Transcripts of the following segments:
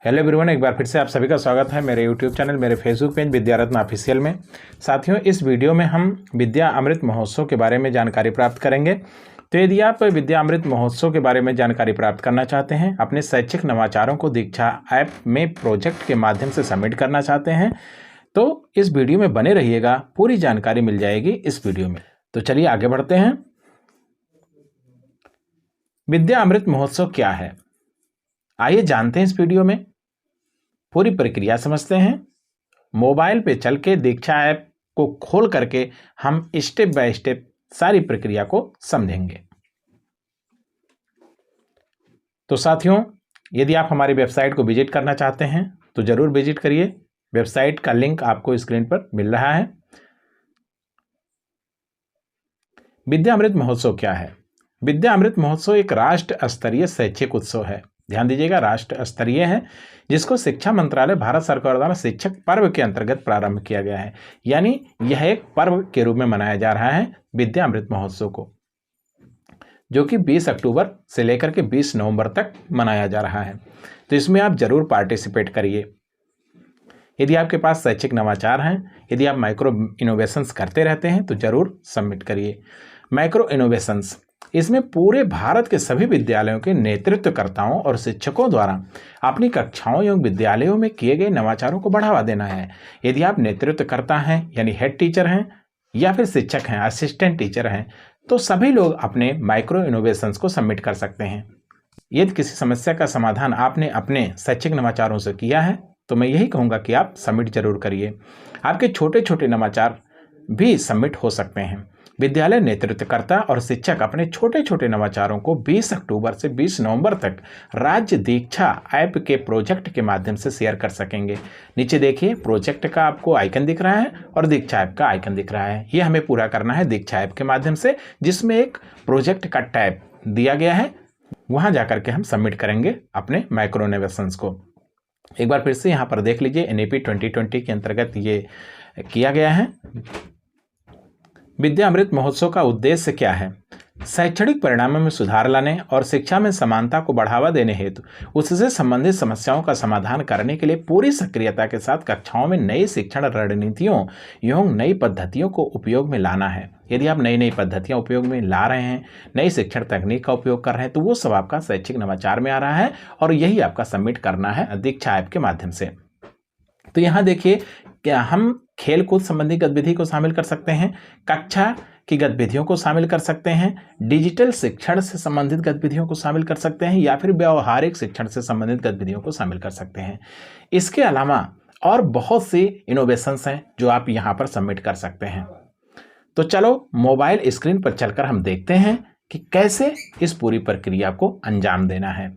Hello everyone, एक बार फिर से आप सभी का स्वागत है मेरे यूट्यूब चैनल, मेरे फेसबुक पेज विद्यारत्न ऑफिशियल में। साथियों, इस वीडियो में हम विद्या अमृत महोत्सव के बारे में जानकारी प्राप्त करेंगे। तो यदि आप विद्या अमृत महोत्सव के बारे में जानकारी प्राप्त करना चाहते हैं, अपने शैक्षिक नवाचारों को दीक्षा ऐप में प्रोजेक्ट के माध्यम से सबमिट करना चाहते हैं, तो इस वीडियो में बने रहिएगा, पूरी जानकारी मिल जाएगी इस वीडियो में। तो चलिए आगे बढ़ते हैं। विद्या अमृत महोत्सव क्या है, आइए जानते हैं इस वीडियो में। पूरी प्रक्रिया समझते हैं। मोबाइल पे चल के दीक्षा ऐप को खोल करके हम स्टेप बाय स्टेप सारी प्रक्रिया को समझेंगे। तो साथियों, यदि आप हमारी वेबसाइट को विजिट करना चाहते हैं तो जरूर विजिट करिए। वेबसाइट का लिंक आपको स्क्रीन पर मिल रहा है। विद्या अमृत महोत्सव क्या है? विद्या अमृत महोत्सव एक राष्ट्र स्तरीय शैक्षिक उत्सव है। ध्यान दीजिएगा, राष्ट्र स्तरीय है, जिसको शिक्षा मंत्रालय भारत सरकार द्वारा शिक्षक पर्व के अंतर्गत प्रारंभ किया गया है। यानी यह एक पर्व के रूप में मनाया जा रहा है विद्या अमृत महोत्सव को, जो कि 20 अक्टूबर से लेकर के 20 नवंबर तक मनाया जा रहा है। तो इसमें आप जरूर पार्टिसिपेट करिए। यदि आपके पास शैक्षिक नवाचार हैं, यदि आप माइक्रो इनोवेशंस करते रहते हैं तो जरूर सबमिट करिए। माइक्रो इनोवेशंस, इसमें पूरे भारत के सभी विद्यालयों के नेतृत्वकर्ताओं और शिक्षकों द्वारा अपनी कक्षाओं एवं विद्यालयों में किए गए नवाचारों को बढ़ावा देना है। यदि आप नेतृत्वकर्ता हैं यानी हेड टीचर हैं, या फिर शिक्षक हैं, असिस्टेंट टीचर हैं, तो सभी लोग अपने माइक्रो इनोवेशंस को सबमिट कर सकते हैं। यदि किसी समस्या का समाधान आपने अपने शैक्षिक नवाचारों से किया है तो मैं यही कहूँगा कि आप सबमिट जरूर करिए। आपके छोटे छोटे नवाचार भी सबमिट हो सकते हैं। विद्यालय नेतृत्वकर्ता और शिक्षक अपने छोटे छोटे नवाचारों को 20 अक्टूबर से 20 नवंबर तक राज्य दीक्षा ऐप के प्रोजेक्ट के माध्यम से शेयर कर सकेंगे। नीचे देखिए, प्रोजेक्ट का आपको आइकन दिख रहा है और दीक्षा ऐप का आइकन दिख रहा है। ये हमें पूरा करना है दीक्षा ऐप के माध्यम से, जिसमें एक प्रोजेक्ट का टैब दिया गया है। वहां जाकर के हम सबमिट करेंगे अपने माइक्रो इनोवेशंस को। एक बार फिर से यहाँ पर देख लीजिए, NEP 2020 के अंतर्गत ये किया गया है। विद्या अमृत महोत्सव का उद्देश्य क्या है? शैक्षणिक परिणामों में सुधार लाने और शिक्षा में समानता को बढ़ावा देने हेतु उससे संबंधित समस्याओं का समाधान करने के लिए पूरी सक्रियता के साथ कक्षाओं में नई शिक्षण रणनीतियों एवं नई पद्धतियों को उपयोग में लाना है। यदि आप नई नई पद्धतियां उपयोग में ला रहे हैं, नई शिक्षण तकनीक का उपयोग कर रहे हैं, तो वो सब आपका शैक्षिक नवाचार में आ रहा है और यही आपका सबमिट करना है दीक्षा ऐप के माध्यम से। तो यहाँ देखिए, क्या हम खेल कूद संबंधी गतिविधि को शामिल कर सकते हैं, कक्षा की गतिविधियों को शामिल कर सकते हैं, डिजिटल शिक्षण से संबंधित गतिविधियों को शामिल कर सकते हैं, या फिर व्यावहारिक शिक्षण से संबंधित गतिविधियों को शामिल कर सकते हैं। इसके अलावा और बहुत सी इनोवेशंस हैं जो आप यहाँ पर सबमिट कर सकते हैं। तो चलो मोबाइल स्क्रीन पर चलकर हम देखते हैं कि कैसे इस पूरी प्रक्रिया को अंजाम देना है।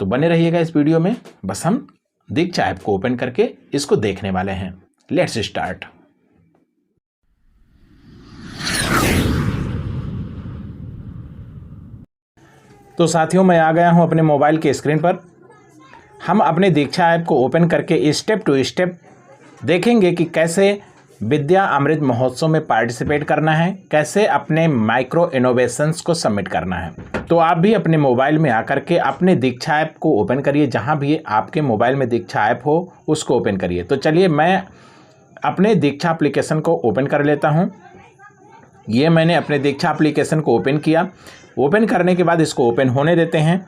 तो बने रहिएगा इस वीडियो में। बस हम दीक्षा ऐप को ओपन करके इसको देखने वाले हैं। Let's start. तो साथियों, मैं आ गया हूं अपने मोबाइल के स्क्रीन पर। हम अपने दीक्षा ऐप को ओपन करके स्टेप टू स्टेप देखेंगे कि कैसे विद्या अमृत महोत्सव में पार्टिसिपेट करना है, कैसे अपने माइक्रो इनोवेशंस को सबमिट करना है। तो आप भी अपने मोबाइल में आकर के अपने दीक्षा ऐप को ओपन करिए। जहां भी आपके मोबाइल में दीक्षा ऐप हो उसको ओपन करिए। तो चलिए मैं अपने दीक्षा एप्लीकेशन को ओपन कर लेता हूं। ये मैंने अपने दीक्षा एप्लीकेशन को ओपन किया। ओपन करने के बाद इसको ओपन होने देते हैं।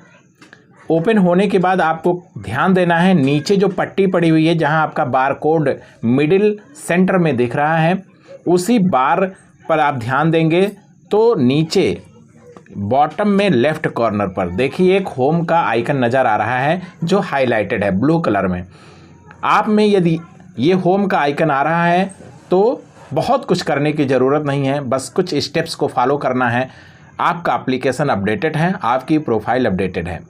ओपन होने के बाद आपको ध्यान देना है, नीचे जो पट्टी पड़ी हुई है जहां आपका बार कोड मिडिल सेंटर में दिख रहा है, उसी बार पर आप ध्यान देंगे तो नीचे बॉटम में लेफ्ट कॉर्नर पर देखिए एक होम का आइकन नज़र आ रहा है जो हाईलाइटेड है ब्लू कलर में। आप में यदि ये होम का आइकन आ रहा है तो बहुत कुछ करने की ज़रूरत नहीं है, बस कुछ स्टेप्स को फॉलो करना है। आपका एप्लीकेशन अपडेटेड है, आपकी प्रोफाइल अपडेटेड है।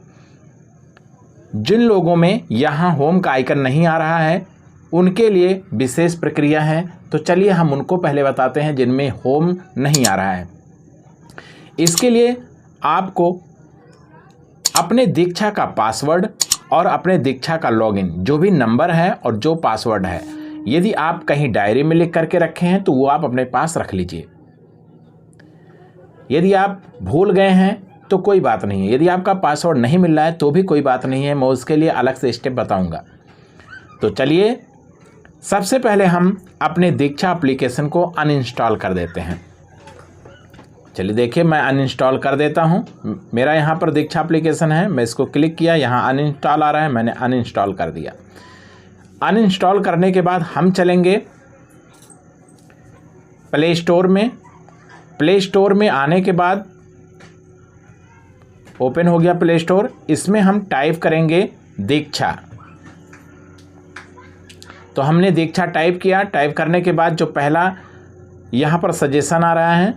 जिन लोगों में यहाँ होम का आइकन नहीं आ रहा है उनके लिए विशेष प्रक्रिया है। तो चलिए हम उनको पहले बताते हैं जिनमें होम नहीं आ रहा है। इसके लिए आपको अपने दीक्षा का पासवर्ड और अपने दीक्षा का लॉगिन, जो भी नंबर है और जो पासवर्ड है, यदि आप कहीं डायरी में लिख करके रखे हैं तो वो आप अपने पास रख लीजिए। यदि आप भूल गए हैं तो कोई बात नहीं है। यदि आपका पासवर्ड नहीं मिल रहा है तो भी कोई बात नहीं है, मैं उसके लिए अलग से स्टेप बताऊंगा। तो चलिए सबसे पहले हम अपने दीक्षा एप्लीकेशन को अनइंस्टॉल कर देते हैं। चलिए देखिए, मैं अनइंस्टॉल कर देता हूं। मेरा यहाँ पर दीक्षा एप्लीकेशन है, मैं इसको क्लिक किया, यहाँ अनइंस्टॉल आ रहा है, मैंने अनइंस्टॉल कर दिया। अनइंस्टॉल करने के बाद हम चलेंगे प्ले स्टोर में। प्ले स्टोर में आने के बाद ओपन हो गया प्ले स्टोर, इसमें हम टाइप करेंगे दीक्षा। तो हमने दीक्षा टाइप किया। टाइप करने के बाद जो पहला यहाँ पर सजेशन आ रहा है,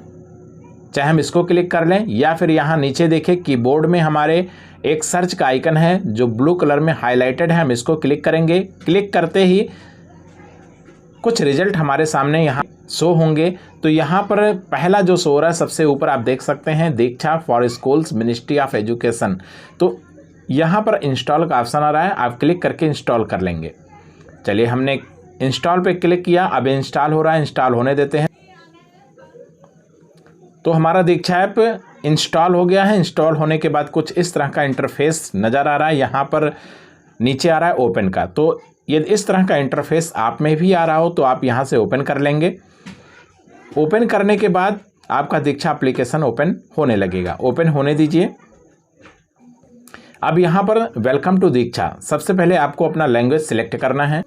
चाहे हम इसको क्लिक कर लें या फिर यहाँ नीचे देखें कीबोर्ड में हमारे एक सर्च का आइकन है जो ब्लू कलर में हाईलाइटेड है, हम इसको क्लिक करेंगे। क्लिक करते ही कुछ रिजल्ट हमारे सामने यहाँ शो होंगे। तो यहाँ पर पहला जो शो हो रहा है सबसे ऊपर आप देख सकते हैं, Diksha for schools ministry of education. तो यहाँ पर इंस्टॉल का ऑप्शन आ रहा है, आप क्लिक करके इंस्टॉल कर लेंगे। चलिए हमने इंस्टॉल पे क्लिक किया, अब इंस्टॉल हो रहा है, इंस्टॉल होने देते हैं। तो हमारा दीक्षा ऐप इंस्टॉल हो गया है। इंस्टॉल होने के बाद कुछ इस तरह का इंटरफेस नज़र आ रहा है, यहाँ पर नीचे आ रहा है ओपन का। तो यदि इस तरह का इंटरफेस आप में भी आ रहा हो तो आप यहाँ से ओपन कर लेंगे। ओपन करने के बाद आपका दीक्षा एप्लीकेशन ओपन होने लगेगा, ओपन होने दीजिए। अब यहाँ पर वेलकम टू दीक्षा, सबसे पहले आपको अपना लैंग्वेज सिलेक्ट करना है।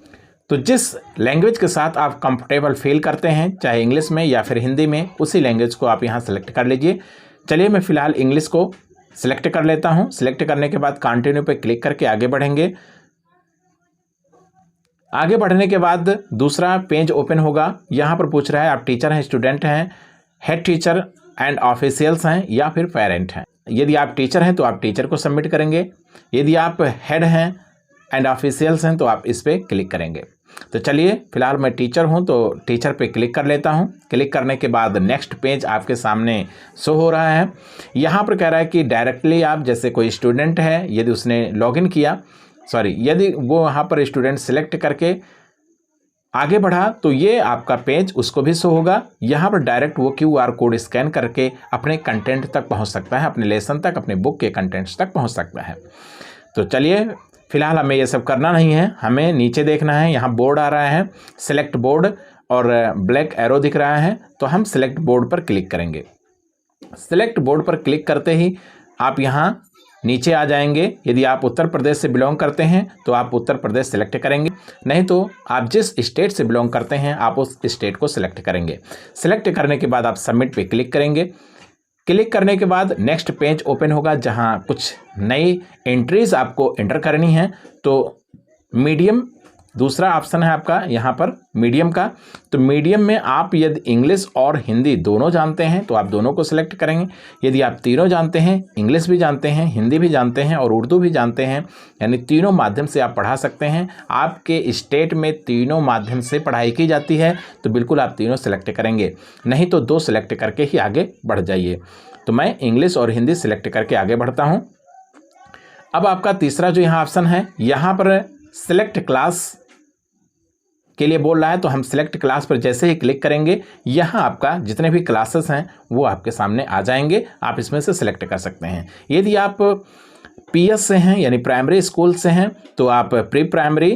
तो जिस लैंग्वेज के साथ आप कंफर्टेबल फील करते हैं, चाहे इंग्लिश में या फिर हिंदी में, उसी लैंग्वेज को आप यहाँ सेलेक्ट कर लीजिए। चलिए मैं फ़िलहाल इंग्लिश को सिलेक्ट कर लेता हूँ। सिलेक्ट करने के बाद कंटिन्यू पे क्लिक करके आगे बढ़ेंगे। आगे बढ़ने के बाद दूसरा पेज ओपन होगा। यहाँ पर पूछ रहा है आप टीचर हैं, स्टूडेंट हैं, हेड टीचर एंड ऑफिशियल्स हैं या फिर पेरेंट हैं। यदि आप टीचर हैं तो आप टीचर को सबमिट करेंगे, यदि आप हेड हैं एंड ऑफिशियल्स हैं तो आप इस पर क्लिक करेंगे। तो चलिए फिलहाल मैं टीचर हूं तो टीचर पे क्लिक कर लेता हूं। क्लिक करने के बाद नेक्स्ट पेज आपके सामने शो हो रहा है। यहाँ पर कह रहा है कि डायरेक्टली आप जैसे कोई स्टूडेंट है, यदि उसने लॉगिन किया, यदि वो वहाँ पर स्टूडेंट सिलेक्ट करके आगे बढ़ा तो ये आपका पेज उसको भी शो होगा। यहाँ पर डायरेक्ट वो QR कोड स्कैन करके अपने कंटेंट तक पहुँच सकता है, अपने लेसन तक, अपने बुक के कंटेंट्स तक पहुँच सकता है। तो चलिए फिलहाल हमें ये सब करना नहीं है, हमें नीचे देखना है। यहाँ बोर्ड आ रहा है, सिलेक्ट बोर्ड और ब्लैक एरो दिख रहा है, तो हम सिलेक्ट बोर्ड पर क्लिक करेंगे। सिलेक्ट बोर्ड पर क्लिक करते ही आप यहाँ नीचे आ जाएंगे। यदि आप उत्तर प्रदेश से बिलोंग करते हैं तो आप उत्तर प्रदेश सिलेक्ट करेंगे, नहीं तो आप जिस स्टेट से बिलोंग करते हैं आप उस स्टेट को सिलेक्ट करेंगे। सिलेक्ट करने के बाद आप सबमिट पे क्लिक करेंगे। क्लिक करने के बाद नेक्स्ट पेज ओपन होगा जहां कुछ नई एंट्रीज आपको एंटर करनी है। तो मीडियम दूसरा ऑप्शन है आपका यहाँ पर मीडियम का। तो मीडियम में आप यदि इंग्लिश और हिंदी दोनों जानते हैं तो आप दोनों को सिलेक्ट करेंगे। यदि आप तीनों जानते हैं, इंग्लिश भी जानते हैं, हिंदी भी जानते हैं और उर्दू भी जानते हैं, यानी तीनों माध्यम से आप पढ़ा सकते हैं, आपके स्टेट में तीनों माध्यम से पढ़ाई की जाती है, तो बिल्कुल आप तीनों सिलेक्ट करेंगे, नहीं तो दो सिलेक्ट करके ही आगे बढ़ जाइए। तो मैं इंग्लिश और हिंदी सिलेक्ट करके आगे बढ़ता हूँ। अब आपका तीसरा जो यहाँ ऑप्शन है, यहाँ पर सिलेक्ट क्लास के लिए बोल रहा है, तो हम सिलेक्ट क्लास पर जैसे ही क्लिक करेंगे यहाँ आपका जितने भी क्लासेस हैं वो आपके सामने आ जाएंगे, आप इसमें से सिलेक्ट कर सकते हैं। यदि आप PS से हैं यानी प्राइमरी स्कूल से हैं तो आप प्री प्राइमरी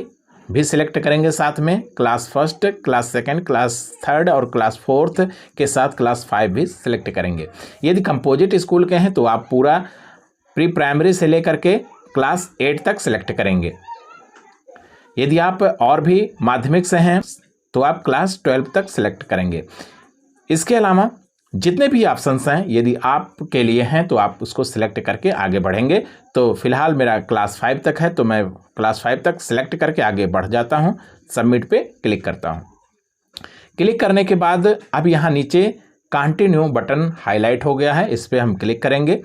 भी सिलेक्ट करेंगे, साथ में class first, class second, class third और क्लास फोर्थ के साथ क्लास 5 भी सिलेक्ट करेंगे। यदि कंपोजिट स्कूल के हैं तो आप पूरा प्री प्राइमरी से लेकर के क्लास 8 तक सिलेक्ट करेंगे। यदि आप और भी माध्यमिक से हैं तो आप क्लास 12 तक सिलेक्ट करेंगे। इसके अलावा जितने भी ऑप्शंस हैं यदि आपके लिए हैं तो आप उसको सिलेक्ट करके आगे बढ़ेंगे। तो फिलहाल मेरा क्लास 5 तक है तो मैं क्लास 5 तक सिलेक्ट करके आगे बढ़ जाता हूं। सबमिट पे क्लिक करता हूं। क्लिक करने के बाद अब यहाँ नीचे कंटिन्यू बटन हाईलाइट हो गया है, इस पर हम क्लिक करेंगे।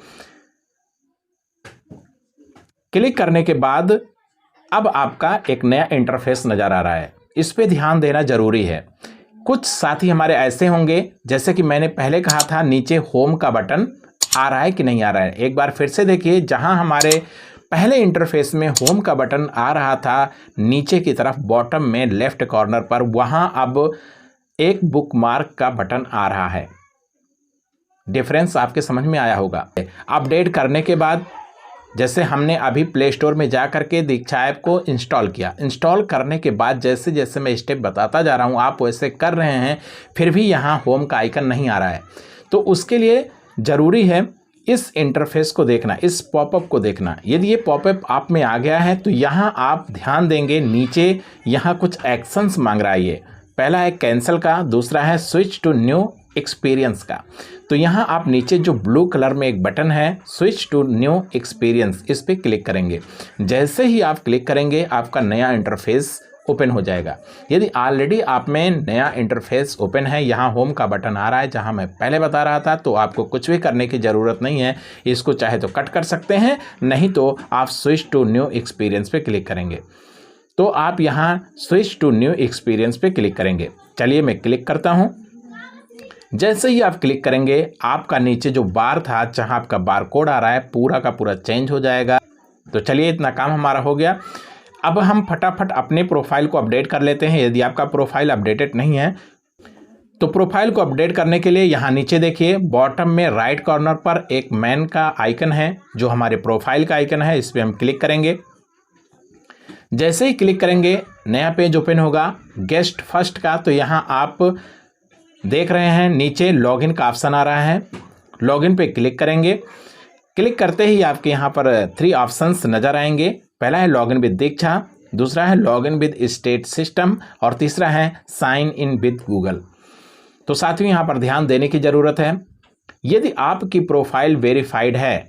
क्लिक करने के बाद अब आपका एक नया इंटरफेस नज़र आ रहा है, इस पे ध्यान देना जरूरी है। कुछ साथी हमारे ऐसे होंगे, जैसे कि मैंने पहले कहा था, नीचे होम का बटन आ रहा है कि नहीं आ रहा है, एक बार फिर से देखिए। जहां हमारे पहले इंटरफेस में होम का बटन आ रहा था नीचे की तरफ बॉटम में लेफ्ट कॉर्नर पर, वहां अब एक बुकमार्क का बटन आ रहा है। डिफरेंस आपके समझ में आया होगा। अपडेट करने के बाद जैसे हमने अभी प्ले स्टोर में जा करके दीक्षा ऐप को इंस्टॉल किया, इंस्टॉल करने के बाद जैसे जैसे मैं स्टेप बताता जा रहा हूँ आप वैसे कर रहे हैं, फिर भी यहाँ होम का आइकन नहीं आ रहा है, तो उसके लिए ज़रूरी है इस इंटरफेस को देखना, इस पॉपअप को देखना। यदि ये पॉपअप आप में आ गया है तो यहाँ आप ध्यान देंगे, नीचे यहाँ कुछ एक्शंस मांग रहा है। ये पहला है कैंसिल का, दूसरा है स्विच टू न्यू एक्सपीरियंस का। तो यहाँ आप नीचे जो ब्लू कलर में एक बटन है स्विच टू न्यू एक्सपीरियंस, इस पर क्लिक करेंगे। जैसे ही आप क्लिक करेंगे आपका नया इंटरफेस ओपन हो जाएगा। यदि ऑलरेडी आप में नया इंटरफेस ओपन है, यहाँ होम का बटन आ रहा है जहाँ मैं पहले बता रहा था, तो आपको कुछ भी करने की ज़रूरत नहीं है। इसको चाहे तो कट कर सकते हैं, नहीं तो आप स्विच टू न्यू एक्सपीरियंस पे क्लिक करेंगे। तो आप यहाँ स्विच टू न्यू एक्सपीरियंस पे क्लिक करेंगे। चलिए मैं क्लिक करता हूँ। जैसे ही आप क्लिक करेंगे आपका नीचे जो बार था जहाँ आपका बार कोड आ रहा है पूरा का पूरा चेंज हो जाएगा। तो चलिए इतना काम हमारा हो गया। अब हम फटाफट अपने प्रोफाइल को अपडेट कर लेते हैं। यदि आपका प्रोफाइल अपडेटेड नहीं है तो प्रोफाइल को अपडेट करने के लिए यहाँ नीचे देखिए बॉटम में राइट कॉर्नर पर एक मैन का आइकन है जो हमारे प्रोफाइल का आइकन है, इस पर हम क्लिक करेंगे। जैसे ही क्लिक करेंगे नया पेज ओपन होगा गेस्ट फर्स्ट का। तो यहाँ आप देख रहे हैं नीचे लॉगिन का ऑप्शन आ रहा है, लॉगिन पे क्लिक करेंगे। क्लिक करते ही आपके यहाँ पर 3 ऑप्शंस नज़र आएंगे। पहला है लॉगिन विद दीक्षा, दूसरा है लॉगिन विद स्टेट सिस्टम और तीसरा है साइन इन विद गूगल। तो साथियों यहाँ पर ध्यान देने की ज़रूरत है, यदि आपकी प्रोफाइल वेरीफाइड है,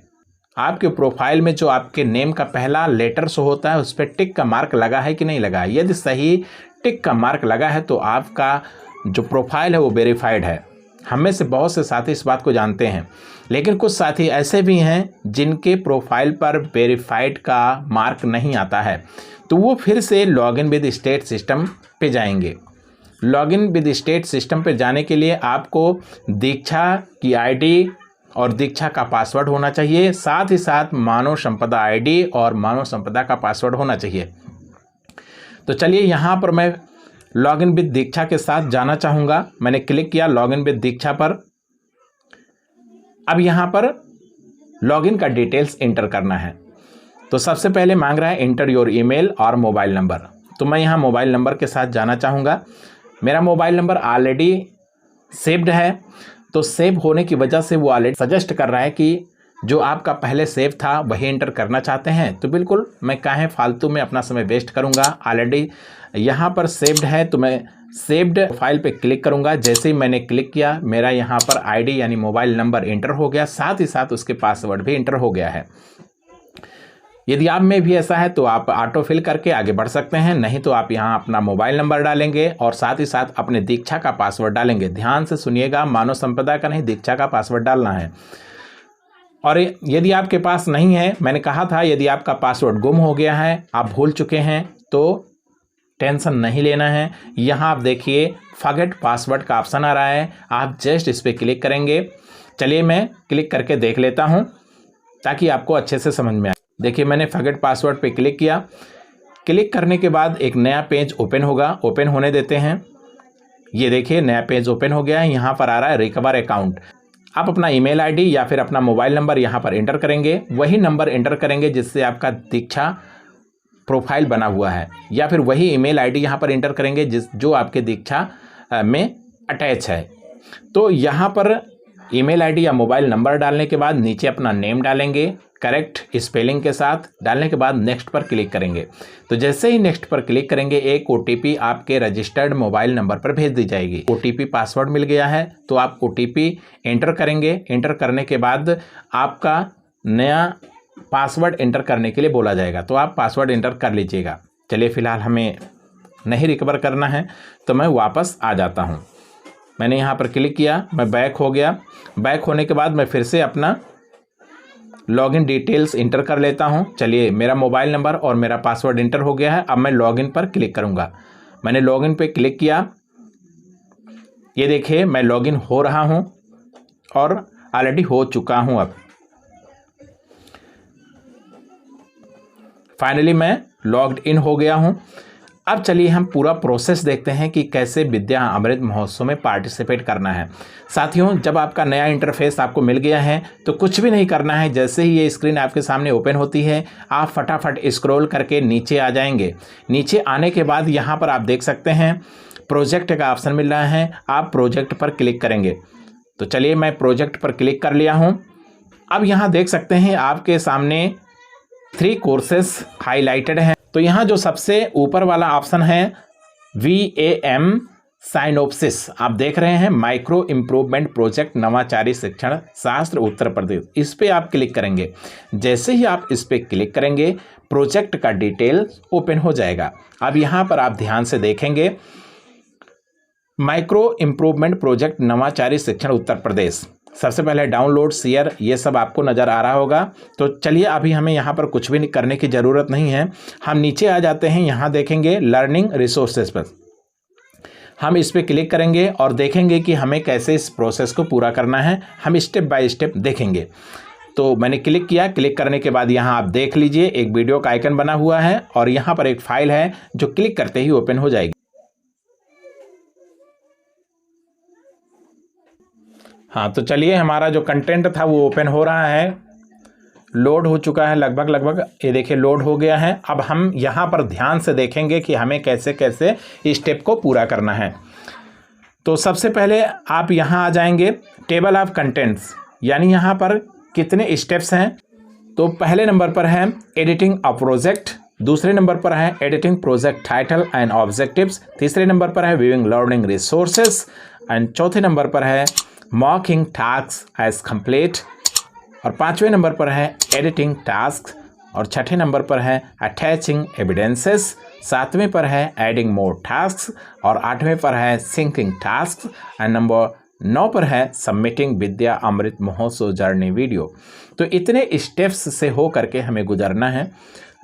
आपके प्रोफाइल में जो आपके नेम का पहला लेटर शो होता है उस पर टिक का मार्क लगा है कि नहीं लगा है। यदि सही टिक का मार्क लगा है तो आपका जो प्रोफाइल है वो वेरीफाइड है। हम में से बहुत से साथी इस बात को जानते हैं, लेकिन कुछ साथी ऐसे भी हैं जिनके प्रोफाइल पर वेरीफाइड का मार्क नहीं आता है, तो वो फिर से लॉगिन विद स्टेट सिस्टम पे जाएंगे। लॉगिन विद स्टेट सिस्टम पे जाने के लिए आपको दीक्षा की आईडी और दीक्षा का पासवर्ड होना चाहिए, साथ ही साथ मानव संपदा आईडी और मानव संपदा का पासवर्ड होना चाहिए। तो चलिए यहाँ पर मैं लॉगिन विद दीक्षा के साथ जाना चाहूँगा। मैंने क्लिक किया लॉगिन विद दीक्षा पर। अब यहाँ पर लॉगिन का डिटेल्स इंटर करना है। तो सबसे पहले मांग रहा है इंटर योर ईमेल और मोबाइल नंबर। तो मैं यहाँ मोबाइल नंबर के साथ जाना चाहूँगा। मेरा मोबाइल नंबर ऑलरेडी सेव्ड है, तो सेव होने की वजह से वो ऑलरेडी सजेस्ट कर रहा है कि जो आपका पहले सेव था वही एंटर करना चाहते हैं। तो बिल्कुल मैं काहे फालतू में अपना समय वेस्ट करूंगा, ऑलरेडी यहाँ पर सेव्ड है तो मैं सेव्ड फाइल पे क्लिक करूंगा। जैसे ही मैंने क्लिक किया मेरा यहाँ पर आईडी यानी मोबाइल नंबर इंटर हो गया, साथ ही साथ उसके पासवर्ड भी इंटर हो गया है। यदि आप में भी ऐसा है तो आप ऑटो फिल करके आगे बढ़ सकते हैं, नहीं तो आप यहाँ अपना मोबाइल नंबर डालेंगे और साथ ही साथ अपने दीक्षा का पासवर्ड डालेंगे। ध्यान से सुनिएगा, मानव संपदा का नहीं, दीक्षा का पासवर्ड डालना है। और यदि आपके पास नहीं है, मैंने कहा था यदि आपका पासवर्ड गुम हो गया है, आप भूल चुके हैं, तो टेंशन नहीं लेना है। यहाँ आप देखिए फॉरगेट पासवर्ड का ऑप्शन आ रहा है, आप जस्ट इस पर क्लिक करेंगे। चलिए मैं क्लिक करके देख लेता हूँ ताकि आपको अच्छे से समझ में आए। देखिए मैंने फॉरगेट पासवर्ड पे क्लिक किया। क्लिक करने के बाद एक नया पेज ओपन होगा, ओपन होने देते हैं। ये देखिए नया पेज ओपन हो गया है। यहाँ पर आ रहा है रिकवर अकाउंट। आप अपना ईमेल आईडी या फिर अपना मोबाइल नंबर यहाँ पर एंटर करेंगे, वही नंबर एंटर करेंगे जिससे आपका दीक्षा प्रोफाइल बना हुआ है, या फिर वही ईमेल आईडी यहाँ पर एंटर करेंगे जो आपके दीक्षा में अटैच है। तो यहाँ पर ईमेल आईडी या मोबाइल नंबर डालने के बाद नीचे अपना नेम डालेंगे करेक्ट स्पेलिंग के साथ। डालने के बाद नेक्स्ट पर क्लिक करेंगे। तो जैसे ही नेक्स्ट पर क्लिक करेंगे एक ओटीपी आपके रजिस्टर्ड मोबाइल नंबर पर भेज दी जाएगी। ओटीपी पासवर्ड मिल गया है तो आप ओटीपी एंटर करेंगे। एंटर करने के बाद आपका नया पासवर्ड एंटर करने के लिए बोला जाएगा, तो आप पासवर्ड एंटर कर लीजिएगा। चलिए फ़िलहाल हमें नहीं रिकवर करना है तो मैं वापस आ जाता हूँ। मैंने यहाँ पर क्लिक किया, मैं बैक हो गया। बैक होने के बाद मैं फिर से अपना लॉगिन डिटेल्स इंटर कर लेता हूं। चलिए मेरा मोबाइल नंबर और मेरा पासवर्ड इंटर हो गया है। अब मैं लॉगिन पर क्लिक करूंगा। मैंने लॉगिन पे क्लिक किया। ये देखिए मैं लॉगिन हो रहा हूं और ऑलरेडी हो चुका हूं। अब फाइनली मैं लॉग्ड इन हो गया हूं। अब चलिए हम पूरा प्रोसेस देखते हैं कि कैसे विद्या अमृत महोत्सव में पार्टिसिपेट करना है। साथियों, जब आपका नया इंटरफेस आपको मिल गया है तो कुछ भी नहीं करना है। जैसे ही ये स्क्रीन आपके सामने ओपन होती है, आप फटाफट स्क्रॉल करके नीचे आ जाएंगे। नीचे आने के बाद यहाँ पर आप देख सकते हैं प्रोजेक्ट का ऑप्शन मिल रहा है, आप प्रोजेक्ट पर क्लिक करेंगे। तो चलिए मैं प्रोजेक्ट पर क्लिक कर लिया हूँ। अब यहाँ देख सकते हैं आपके सामने 3 कोर्सेस हाईलाइटेड हैं। तो यहाँ जो सबसे ऊपर वाला ऑप्शन है VAM साइनोप्सिस, आप देख रहे हैं माइक्रो इम्प्रूवमेंट प्रोजेक्ट नवाचारी शिक्षण शास्त्र उत्तर प्रदेश, इस पे आप क्लिक करेंगे। जैसे ही आप इस पे क्लिक करेंगे प्रोजेक्ट का डिटेल ओपन हो जाएगा। अब यहाँ पर आप ध्यान से देखेंगे माइक्रो इम्प्रूवमेंट प्रोजेक्ट नवाचारी शिक्षण उत्तर प्रदेश, सबसे पहले डाउनलोड शेयर ये सब आपको नज़र आ रहा होगा। तो चलिए अभी हमें यहाँ पर कुछ भी करने की ज़रूरत नहीं है, हम नीचे आ जाते हैं। यहाँ देखेंगे लर्निंग रिसोर्सेज पर, हम इस पर क्लिक करेंगे और देखेंगे कि हमें कैसे इस प्रोसेस को पूरा करना है। हम स्टेप बाय स्टेप देखेंगे। तो मैंने क्लिक किया, क्लिक करने के बाद यहाँ आप देख लीजिए एक वीडियो का आइकन बना हुआ है और यहाँ पर एक फाइल है जो क्लिक करते ही ओपन हो जाएगी। हाँ, तो चलिए हमारा जो कंटेंट था वो ओपन हो रहा है, लोड हो चुका है लगभग, ये देखिए लोड हो गया है। अब हम यहाँ पर ध्यान से देखेंगे कि हमें कैसे कैसे स्टेप को पूरा करना है। तो सबसे पहले आप यहाँ आ जाएंगे टेबल ऑफ कंटेंट्स, यानी यहाँ पर कितने स्टेप्स हैं। तो पहले नंबर पर है एडिटिंग अ प्रोजेक्ट, दूसरे नंबर पर है editing project title and objectives, तीसरे नंबर पर है व्यूइंग लर्निंग रिसोर्सेस एंड चौथे नंबर पर है मार्किंग टास्क एज कंप्लीट और पांचवें नंबर पर है एडिटिंग टास्क और छठे नंबर पर है अटैचिंग एविडेंसेस, सातवें पर है एडिंग मोर टास्क और आठवें पर है सिंकिंग टास्क एंड नंबर 9 पर है submitting Vidya Amrit Mahotsav journey video. तो इतने स्टेप्स से हो करके हमें गुजरना है।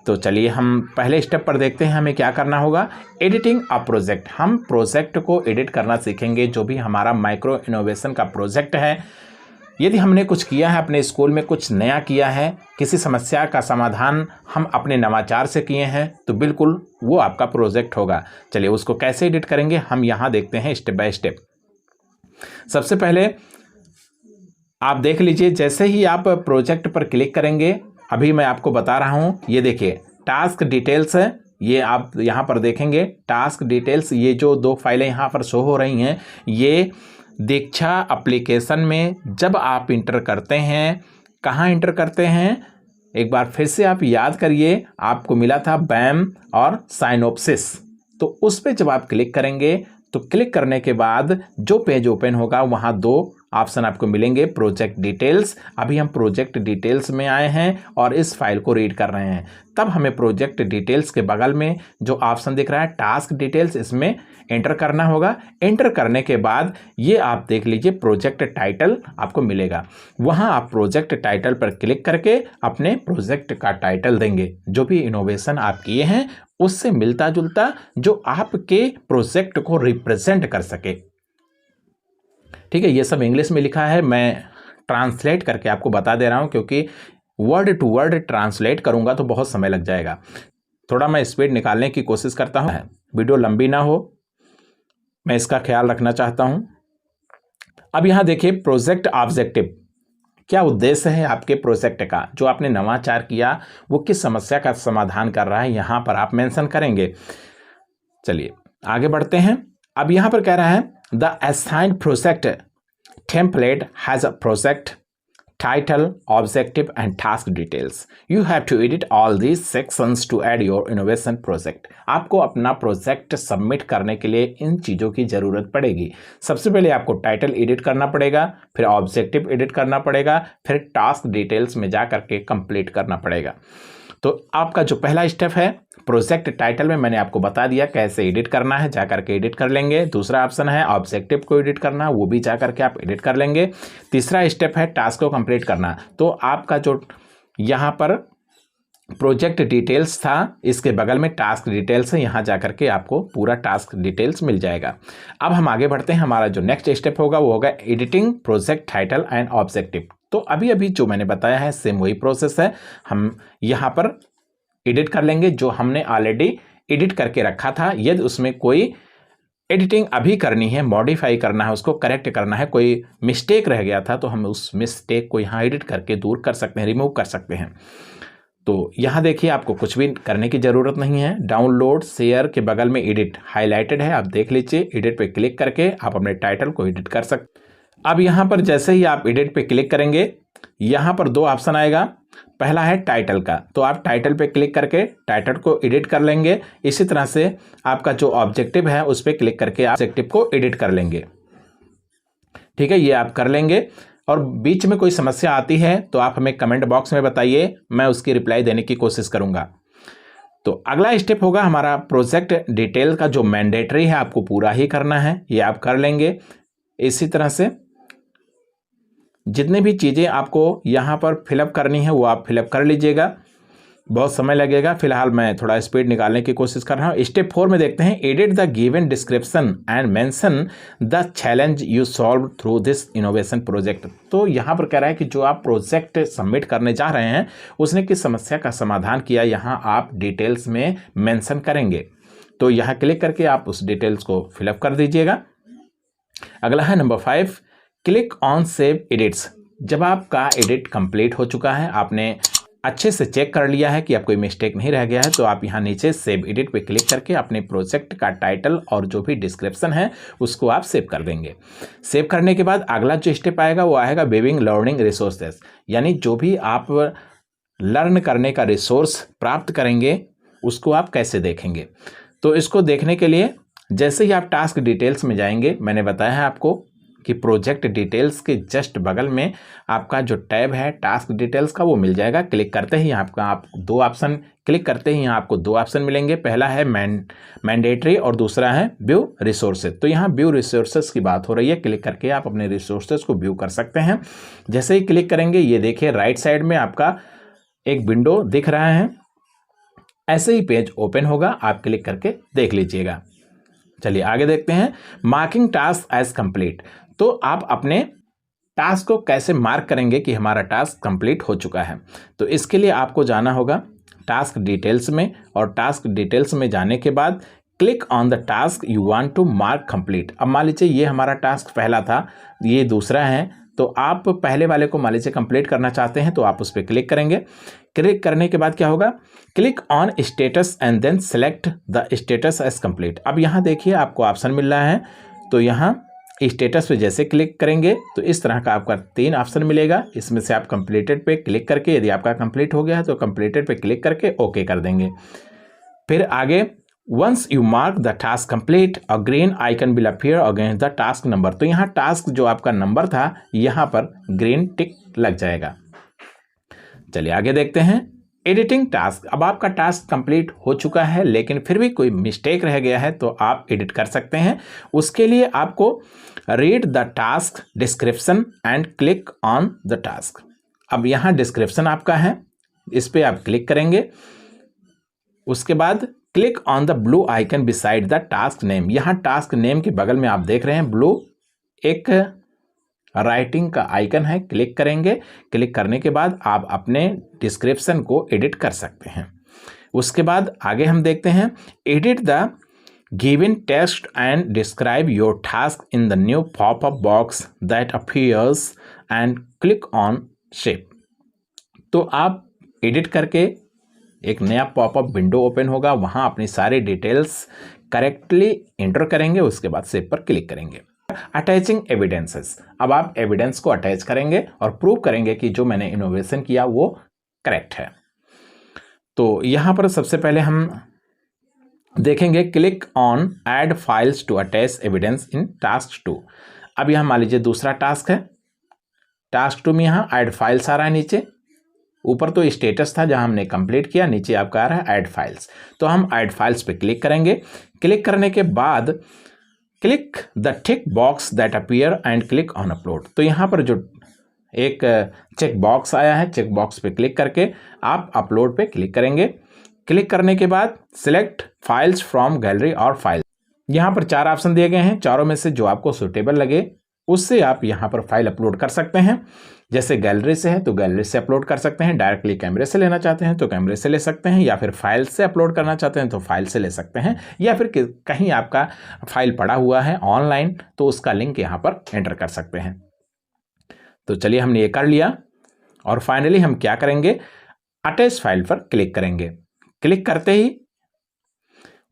तो चलिए हम पहले स्टेप पर देखते हैं हमें क्या करना होगा। एडिटिंग अ प्रोजेक्ट, हम प्रोजेक्ट को एडिट करना सीखेंगे। जो भी हमारा माइक्रो इनोवेशन का प्रोजेक्ट है, यदि हमने कुछ किया है अपने स्कूल में, कुछ नया किया है, किसी समस्या का समाधान हम अपने नवाचार से किए हैं, तो बिल्कुल वो आपका प्रोजेक्ट होगा। चलिए उसको कैसे एडिट करेंगे हम यहाँ देखते हैं स्टेप बाय स्टेप। सबसे पहले आप देख लीजिए, जैसे ही आप प्रोजेक्ट पर क्लिक करेंगे, अभी मैं आपको बता रहा हूँ, ये देखिए टास्क डिटेल्स है, ये आप यहाँ पर देखेंगे टास्क डिटेल्स, ये जो 2 फाइलें यहाँ पर शो हो रही हैं, ये दीक्षा एप्लीकेशन में जब आप इंटर करते हैं, कहाँ इंटर करते हैं, एक बार फिर से आप याद करिए, आपको मिला था बैम और साइनोप्सिस। तो उस पर जब आप क्लिक करेंगे तो क्लिक करने के बाद जो पेज ओपन होगा वहाँ 2 ऑप्शन आपको मिलेंगे, प्रोजेक्ट डिटेल्स। अभी हम प्रोजेक्ट डिटेल्स में आए हैं और इस फाइल को रीड कर रहे हैं। तब हमें प्रोजेक्ट डिटेल्स के बगल में जो ऑप्शन दिख रहा है टास्क डिटेल्स, इसमें एंटर करना होगा। एंटर करने के बाद ये आप देख लीजिए प्रोजेक्ट टाइटल आपको मिलेगा। वहाँ आप प्रोजेक्ट टाइटल पर क्लिक करके अपने प्रोजेक्ट का टाइटल देंगे, जो भी इनोवेशन आप किए हैं उससे मिलता जुलता, जो आपके प्रोजेक्ट को रिप्रेजेंट कर सके। ठीक है, ये सब इंग्लिश में लिखा है, मैं ट्रांसलेट करके आपको बता दे रहा हूँ, क्योंकि वर्ड टू वर्ड ट्रांसलेट करूँगा तो बहुत समय लग जाएगा। थोड़ा मैं स्पीड निकालने की कोशिश करता हूँ, वीडियो लंबी ना हो, मैं इसका ख्याल रखना चाहता हूँ। अब यहाँ देखिए प्रोजेक्ट ऑब्जेक्टिव, क्या उद्देश्य है आपके प्रोजेक्ट का, जो आपने नवाचार किया वो किस समस्या का समाधान कर रहा है, यहाँ पर आप मेंशन करेंगे। चलिए आगे बढ़ते हैं। अब यहाँ पर कह रहा है the assigned project template has a project title, objective and task details. You have to edit all these sections to add your innovation project. आपको अपना प्रोजेक्ट सबमिट करने के लिए इन चीज़ों की ज़रूरत पड़ेगी। सबसे पहले आपको टाइटल एडिट करना पड़ेगा, फिर ऑब्जेक्टिव एडिट करना पड़ेगा, फिर टास्क डिटेल्स में जा करके कंप्लीट करना पड़ेगा। तो आपका जो पहला स्टेप है प्रोजेक्ट टाइटल में मैंने आपको बता दिया कैसे एडिट करना है, जा करके एडिट कर लेंगे। दूसरा ऑप्शन है ऑब्जेक्टिव को एडिट करना, वो भी जा करके आप एडिट कर लेंगे। तीसरा स्टेप है टास्क को कंप्लीट करना। तो आपका जो यहाँ पर प्रोजेक्ट डिटेल्स था, इसके बगल में टास्क डिटेल्स है, यहाँ जा करके आपको पूरा टास्क डिटेल्स मिल जाएगा। अब हम आगे बढ़ते हैं, हमारा जो नेक्स्ट स्टेप होगा वो होगा editing project title and objective. तो अभी जो मैंने बताया है सेम वही प्रोसेस है, हम यहाँ पर एडिट कर लेंगे जो हमने ऑलरेडी एडिट करके रखा था। यदि उसमें कोई एडिटिंग अभी करनी है, मॉडिफाई करना है, उसको करेक्ट करना है, कोई मिस्टेक रह गया था, तो हम उस मिस्टेक को यहाँ एडिट करके दूर कर सकते हैं, रिमूव कर सकते हैं। तो यहाँ देखिए आपको कुछ भी करने की ज़रूरत नहीं है। डाउनलोड शेयर के बगल में एडिट हाईलाइटेड है, आप देख लीजिए। एडिट पे क्लिक करके आप अपने टाइटल को एडिट कर सकते। अब यहाँ पर जैसे ही आप एडिट पे क्लिक करेंगे, यहाँ पर 2 ऑप्शन आएगा। पहला है टाइटल का, तो आप टाइटल पे क्लिक करके टाइटल को एडिट कर लेंगे। इसी तरह से आपका जो ऑब्जेक्टिव है उस पर क्लिक करके आप ऑब्जेक्टिव को एडिट कर लेंगे। ठीक है, ये आप कर लेंगे। और बीच में कोई समस्या आती है तो आप हमें कमेंट बॉक्स में बताइए, मैं उसकी रिप्लाई देने की कोशिश करूंगा। तो अगला स्टेप होगा हमारा प्रोजेक्ट डिटेल का, जो मैंडेटरी है आपको पूरा ही करना है, ये आप कर लेंगे। इसी तरह से जितने भी चीज़ें आपको यहाँ पर फिलअप करनी है वो आप फिलअप कर लीजिएगा, बहुत समय लगेगा। फिलहाल मैं थोड़ा स्पीड निकालने की कोशिश कर रहा हूँ। स्टेप 4 में देखते हैं, edit the given description and mention the challenge you solve through this innovation project. तो यहाँ पर कह रहा है कि जो आप प्रोजेक्ट सबमिट करने जा रहे हैं उसने किस समस्या का समाधान किया, यहाँ आप डिटेल्स में मेंशन करेंगे। तो यहाँ क्लिक करके आप उस डिटेल्स को फिलअप कर दीजिएगा। अगला है number 5, click on save edits. जब आपका एडिट कंप्लीट हो चुका है, आपने अच्छे से चेक कर लिया है कि आप कोई मिस्टेक नहीं रह गया है, तो आप यहाँ नीचे सेव एडिट पे क्लिक करके अपने प्रोजेक्ट का टाइटल और जो भी डिस्क्रिप्शन है उसको आप सेव कर देंगे। सेव करने के बाद अगला जो स्टेप आएगा वो आएगा विविंग लर्निंग रिसोर्सेस, यानी जो भी आप लर्न करने का रिसोर्स प्राप्त करेंगे उसको आप कैसे देखेंगे। तो इसको देखने के लिए जैसे ही आप टास्क डिटेल्स में जाएंगे, मैंने बताया है आपको कि प्रोजेक्ट डिटेल्स के जस्ट बगल में आपका जो टैब है टास्क डिटेल्स का वो मिल जाएगा। क्लिक करते ही आपका आप 2 ऑप्शन क्लिक करते ही आपको 2 ऑप्शन मिलेंगे। पहला है मैंडेटरी और दूसरा है व्यू रिसोर्सेज। तो यहाँ व्यू रिसोर्सेज की बात हो रही है, क्लिक करके आप अपने रिसोर्सेज को व्यू कर सकते हैं। जैसे ही क्लिक करेंगे, ये देखिए राइट साइड में आपका एक विंडो दिख रहा है, ऐसे ही पेज ओपन होगा, आप क्लिक करके देख लीजिएगा। चलिए आगे देखते हैं, मार्किंग टास्क एज कंप्लीट। तो आप अपने टास्क को कैसे मार्क करेंगे कि हमारा टास्क कंप्लीट हो चुका है। तो इसके लिए आपको जाना होगा टास्क डिटेल्स में, और टास्क डिटेल्स में जाने के बाद click on the task you want to mark complete. अब मान लीजिए ये हमारा टास्क पहला था, ये दूसरा है, तो आप पहले वाले को मान लीजिए कंप्लीट करना चाहते हैं तो आप उस पर क्लिक करेंगे। क्लिक करने के बाद क्या होगा, click on status and then select the status as complete. अब यहाँ देखिए आपको ऑप्शन मिल रहा है, तो यहाँ स्टेटस पे जैसे क्लिक करेंगे तो इस तरह का आपका 3 ऑप्शन मिलेगा। इसमें से आप कंप्लीटेड पे क्लिक करके, यदि आपका कंप्लीट हो गया है तो कंप्लीटेड पे क्लिक करके ओके कर देंगे। फिर आगे once you mark the task complete a green icon will appear against the task number. तो यहाँ टास्क जो आपका नंबर था यहाँ पर ग्रीन टिक लग जाएगा। चलिए आगे देखते हैं, एडिटिंग टास्क। अब आपका टास्क कंप्लीट हो चुका है लेकिन फिर भी कोई मिस्टेक रह गया है तो आप एडिट कर सकते हैं। उसके लिए आपको read the task description and click on the task. अब यहाँ डिस्क्रिप्शन आपका है, इस पर आप क्लिक करेंगे। उसके बाद click on the blue icon beside the task name. यहाँ टास्क नेम के बगल में आप देख रहे हैं ब्लू एक राइटिंग का आइकन है, क्लिक करेंगे। क्लिक करने के बाद आप अपने डिस्क्रिप्शन को एडिट कर सकते हैं। उसके बाद आगे हम देखते हैं, edit the given text and describe your task in the new popup box that appears and click on shape. तो आप एडिट करके एक नया पॉपअप विंडो ओपन होगा, वहाँ अपनी सारी डिटेल्स करेक्टली एंटर करेंगे, उसके बाद सेव पर क्लिक करेंगे। Attaching evidences. अब आप एविडेंस को अटैच करेंगे और प्रूव करेंगे कि जो मैंने इनोवेशन किया वो करेक्ट है। तो यहाँ पर सबसे पहले हम देखेंगे click on add files to attach evidence in task 2। अब यहाँ मान लीजिए दूसरा टास्क है, टास्क 2 में यहाँ ऐड फाइल्स आ रहा है। नीचे ऊपर तो स्टेटस था जहाँ हमने कंप्लीट किया, नीचे आपका आ रहा है ऐड फाइल्स। तो हम ऐड फाइल्स पे क्लिक करेंगे। क्लिक करने के बाद click the tick box that appear and click on upload. तो यहाँ पर जो एक चेक बॉक्स आया है, चेक बॉक्स पे क्लिक करके आप अपलोड पे क्लिक करेंगे। क्लिक करने के बाद सिलेक्ट फाइल्स फ्रॉम गैलरी और फाइल। यहाँ पर 4 ऑप्शन दिए गए हैं, चारों में से जो आपको सुटेबल लगे उससे आप यहाँ पर फाइल अपलोड कर सकते हैं। जैसे गैलरी से है तो गैलरी से अपलोड कर सकते हैं, डायरेक्टली कैमरे से लेना चाहते हैं तो कैमरे से ले सकते हैं, या फिर फाइल से अपलोड करना चाहते हैं तो फाइल से ले सकते हैं, या फिर कहीं आपका फाइल पड़ा हुआ है ऑनलाइन तो उसका लिंक यहाँ पर एंटर कर सकते हैं। तो चलिए हमने ये कर लिया और फाइनली हम क्या करेंगे, अटैच फाइल पर क्लिक करेंगे। क्लिक करते ही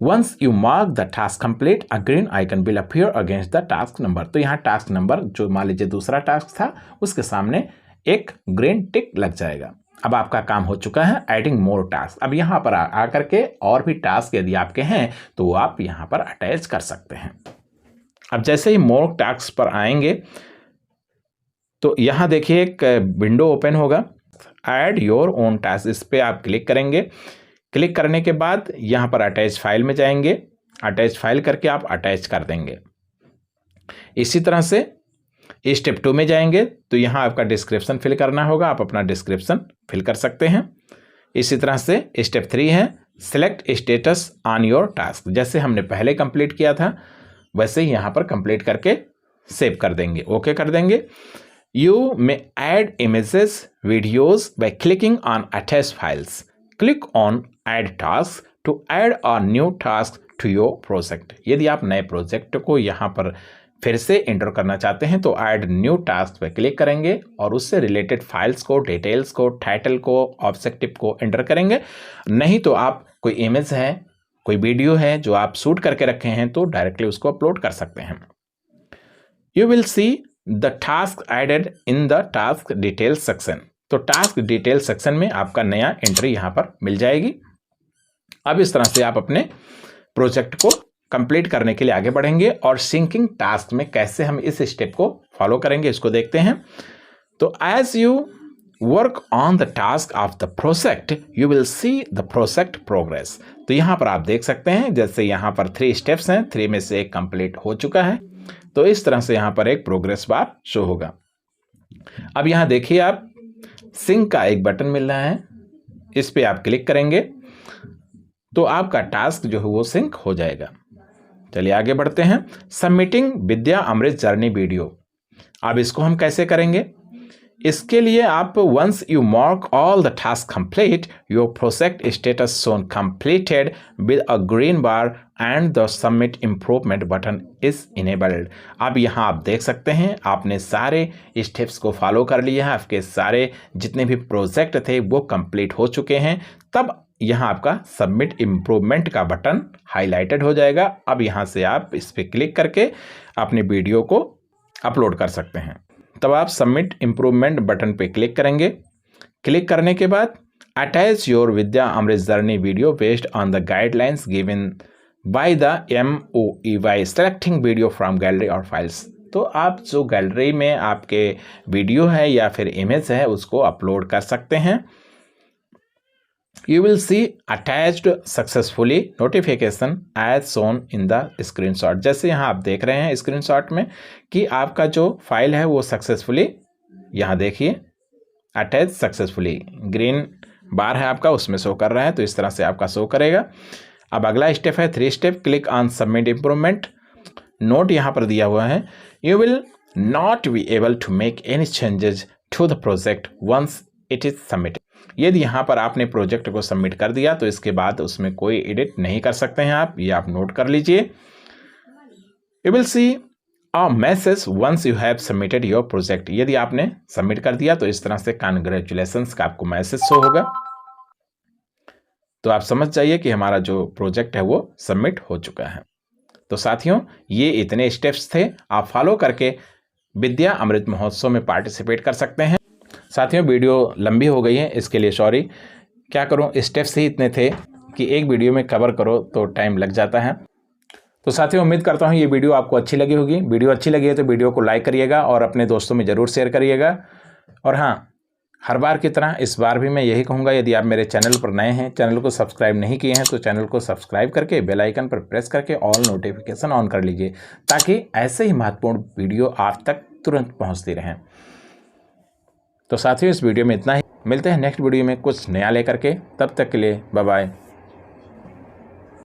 once you mark the task complete a green icon will appear against the task number. तो यहाँ टास्क नंबर जो मान लीजिए दूसरा टास्क था उसके सामने एक ग्रीन टिक लग जाएगा। अब आपका काम हो चुका है एडिंग मोर टास्क। अब यहाँ पर आकर के और भी टास्क यदि आपके हैं तो आप यहाँ पर अटैच कर सकते हैं। अब जैसे ही मोर टास्क पर आएंगे तो यहाँ देखिए एक विंडो ओपन होगा, ऐड योर ओन टास्क, इस पर आप क्लिक करेंगे। क्लिक करने के बाद यहाँ पर अटैच फाइल में जाएंगे, अटैच फाइल करके आप अटैच कर देंगे। इसी तरह से स्टेप 2 में जाएंगे तो यहाँ आपका डिस्क्रिप्शन फिल करना होगा, आप अपना डिस्क्रिप्शन फिल कर सकते हैं। इसी तरह से स्टेप 3 है select status on your task, जैसे हमने पहले कंप्लीट किया था वैसे ही यहाँ पर कंप्लीट करके सेव कर देंगे, ओके कर देंगे। You may add images, videos by clicking on Attach Files. Click on Add Tasks to add a new task to your project. यदि आप नए प्रोजेक्ट को यहाँ पर फिर से एंटर करना चाहते हैं तो Add New Task पर क्लिक करेंगे और उससे रिलेटेड फाइल्स को, डिटेल्स को, टाइटल को, ऑब्जेक्टिव को एंटर करेंगे। नहीं तो आप कोई इमेज है, कोई वीडियो है जो आप शूट करके रखे हैं तो डायरेक्टली उसको अपलोड कर सकते हैं। You will see the task added in the task detail section. तो टास्क डिटेल सेक्शन में आपका नया एंट्री यहाँ पर मिल जाएगी। अब इस तरह से आप अपने प्रोजेक्ट को कंप्लीट करने के लिए आगे बढ़ेंगे और सिंकिंग टास्क में कैसे हम इस स्टेप को फॉलो करेंगे इसको देखते हैं। तो as you work on the task of the project you will see the project progress. तो यहाँ पर आप देख सकते हैं जैसे यहाँ पर 3 स्टेप्स हैं, 3 में से एक कंप्लीट हो चुका है तो इस तरह से यहाँ पर एक प्रोग्रेस बार शो होगा। अब यहाँ देखिए आप सिंक का एक बटन मिल रहा है, इस पे आप क्लिक करेंगे तो आपका टास्क जो है वो सिंक हो जाएगा। चलिए आगे बढ़ते हैं। Submitting Vidya Amrit journey video. अब इसको हम कैसे करेंगे, इसके लिए आप once you mark all the task complete your project status shown completed with a green bar and the submit improvement button is enabled. अब यहाँ आप देख सकते हैं आपने सारे स्टेप्स को फॉलो कर लिया है, आपके सारे जितने भी प्रोजेक्ट थे वो कंप्लीट हो चुके हैं। तब यहाँ आपका सबमिट इम्प्रूवमेंट का बटन हाईलाइटेड हो जाएगा। अब यहाँ से आप इस पर क्लिक करके अपने वीडियो को अपलोड कर सकते हैं। तब आप सबमिट इम्प्रूवमेंट बटन पे क्लिक करेंगे। क्लिक करने के बाद attach your Vidya Amrit journey video based on the guidelines given by the MOE selecting video from gallery और फाइल्स। तो आप जो गैलरी में आपके वीडियो है या फिर इमेज है उसको अपलोड कर सकते हैं। You will see attached successfully notification as shown in the screenshot। जैसे यहाँ आप देख रहे हैं स्क्रीनशॉट में कि आपका जो फाइल है वो सक्सेसफुली, यहाँ देखिए अटैच सक्सेसफुली ग्रीन बार है आपका उसमें शो कर रहा है, तो इस तरह से आपका शो करेगा। अब अगला स्टेप है 3 step, click on submit improvement. Note यहाँ पर दिया हुआ है, you will not be able to make any changes to the project once it is submitted. यदि यहाँ पर आपने प्रोजेक्ट को सबमिट कर दिया तो इसके बाद उसमें कोई एडिट नहीं कर सकते हैं आप, ये आप नोट कर लीजिए। You will see a message once you have submitted your project. यदि आपने सबमिट कर दिया तो इस तरह से कांग्रेचुलेशंस का आपको मैसेज शो होगा। तो आप समझ जाइए कि हमारा जो प्रोजेक्ट है वो सबमिट हो चुका है। तो साथियों ये इतने स्टेप्स थे, आप फॉलो करके विद्या अमृत महोत्सव में पार्टिसिपेट कर सकते हैं। साथियों वीडियो लंबी हो गई है, इसके लिए सॉरी। क्या करूं, स्टेप्स ही इतने थे कि एक वीडियो में कवर करो तो टाइम लग जाता है। तो साथियों उम्मीद करता हूं ये वीडियो आपको अच्छी लगी होगी। वीडियो अच्छी लगी है तो वीडियो को लाइक करिएगा और अपने दोस्तों में ज़रूर शेयर करिएगा। और हाँ, हर बार की तरह इस बार भी मैं यही कहूँगा, यदि आप मेरे चैनल पर नए हैं, चैनल को सब्सक्राइब नहीं किए हैं तो चैनल को सब्सक्राइब करके बेल आइकन पर प्रेस करके ऑल नोटिफिकेशन ऑन कर लीजिए ताकि ऐसे ही महत्वपूर्ण वीडियो आप तक तुरंत पहुँचती रहें। तो साथियों इस वीडियो में इतना ही, मिलते हैं नेक्स्ट वीडियो में कुछ नया लेकर के। तब तक के लिए बाय बाय।